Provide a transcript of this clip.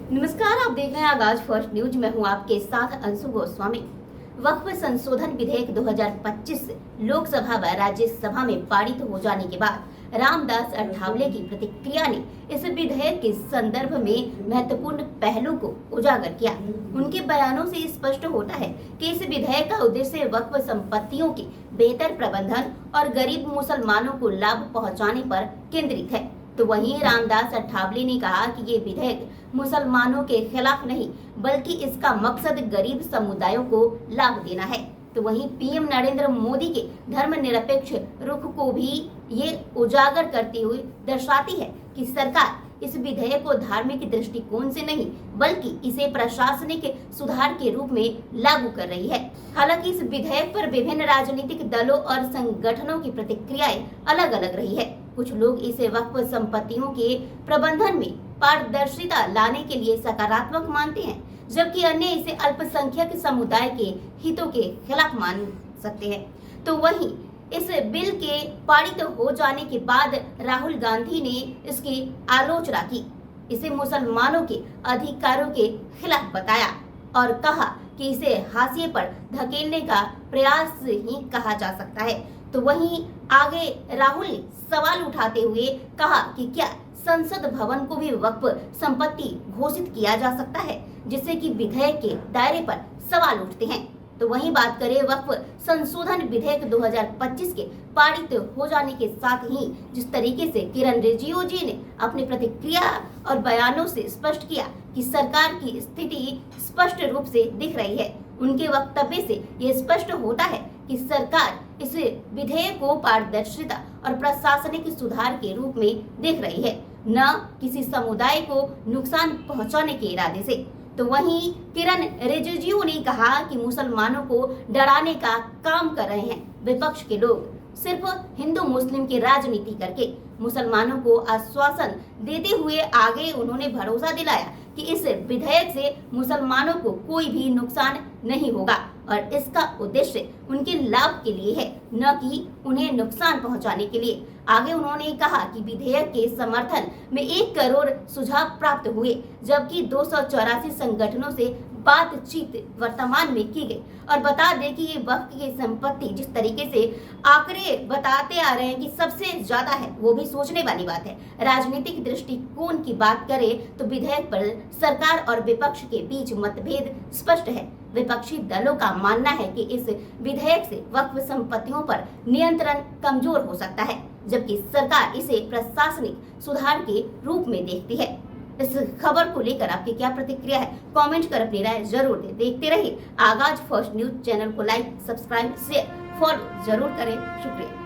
नमस्कार, आप देख रहे हैं आगाज फर्स्ट न्यूज। मैं हूं आपके साथ अंशु गोस्वामी। वक्फ संशोधन विधेयक 2025 लोकसभा व राज्यसभा में पारित हो जाने के बाद रामदास अठावले की प्रतिक्रिया ने इस विधेयक के संदर्भ में महत्वपूर्ण पहलू को उजागर किया। उनके बयानों से स्पष्ट होता है कि इस विधेयक का उद्देश्य वक्फ संपत्तियों के बेहतर प्रबंधन और गरीब मुसलमानों को लाभ पहुंचाने पर केंद्रित है। तो वहीं रामदास अठावले ने कहा कि ये विधेयक मुसलमानों के खिलाफ नहीं, बल्कि इसका मकसद गरीब समुदायों को लाभ देना है। तो वहीं पीएम नरेंद्र मोदी के धर्मनिरपेक्ष रुख को भी ये उजागर करते हुए दर्शाती है कि सरकार इस विधेयक को धार्मिक दृष्टिकोण से नहीं, बल्कि इसे प्रशासनिक सुधार के रूप में लागू कर रही है। हालांकि इस विधेयक पर विभिन्न राजनीतिक दलों और संगठनों की प्रतिक्रियाएं अलग अलग रही है। कुछ लोग इसे वक्फ संपत्तियों के प्रबंधन में पारदर्शिता लाने के लिए सकारात्मक मानते हैं, जबकि अन्य इसे अल्पसंख्यक समुदाय के हितों के खिलाफ मान सकते हैं। तो वहीं इस बिल के पारित हो जाने के बाद राहुल गांधी ने इसकी आलोचना की, इसे मुसलमानों के अधिकारों के खिलाफ बताया और कहा कि इसे हाशिए पर धकेलने का प्रयास ही कहा जा सकता है। तो वहीं आगे राहुल ने सवाल उठाते हुए कहा कि क्या संसद भवन को भी वक्फ संपत्ति घोषित किया जा सकता है, जिससे कि विधेयक के दायरे पर सवाल उठते हैं। तो वहीं बात करें वक्फ संशोधन विधेयक 2025 के पारित हो जाने के साथ ही जिस तरीके से किरण रिजिजू जी ने अपनी प्रतिक्रिया और बयानों से स्पष्ट किया कि सरकार की स्थिति स्पष्ट रूप से दिख रही है। उनके वक्तव्य से यह स्पष्ट होता है कि सरकार इस विधेयक को पारदर्शिता और प्रशासनिक सुधार के रूप में देख रही है, न किसी समुदाय को नुकसान पहुंचाने के इरादे से। तो वहीं किरण रिजिजू ने कहा कि मुसलमानों को डराने का काम कर रहे हैं विपक्ष के लोग, सिर्फ हिंदू मुस्लिम की राजनीति करके। मुसलमानों को आश्वासन देते हुए आगे उन्होंने भरोसा दिलाया कि इस विधेयक से मुसलमानों को कोई भी नुकसान नहीं होगा और इसका उद्देश्य उनके लाभ के लिए है, न कि उन्हें नुकसान पहुंचाने के लिए। आगे उन्होंने कहा कि विधेयक के समर्थन में 1 करोड़ सुझाव प्राप्त हुए, जबकि 284 संगठनों से बातचीत वर्तमान में की गई। और बता दें कि ये वक्फ की संपत्ति जिस तरीके से आंकड़े बताते आ रहे हैं कि सबसे ज्यादा है, वो भी सोचने वाली बात है। राजनीतिक दृष्टिकोण की बात करें तो विधेयक पर सरकार और विपक्ष के बीच मतभेद स्पष्ट है। विपक्षी दलों का मानना है कि इस विधेयक से वक्फ संपत्तियों पर नियंत्रण कमजोर हो सकता है, जबकि सरकार इसे प्रशासनिक सुधार के रूप में देखती है। इस खबर को लेकर आपकी क्या प्रतिक्रिया है? कमेंट कर अपनी राय जरूर दें। देखते रहिए आगाज फर्स्ट न्यूज। चैनल को लाइक, सब्सक्राइब, शेयर, फॉलो जरूर करें। शुक्रिया।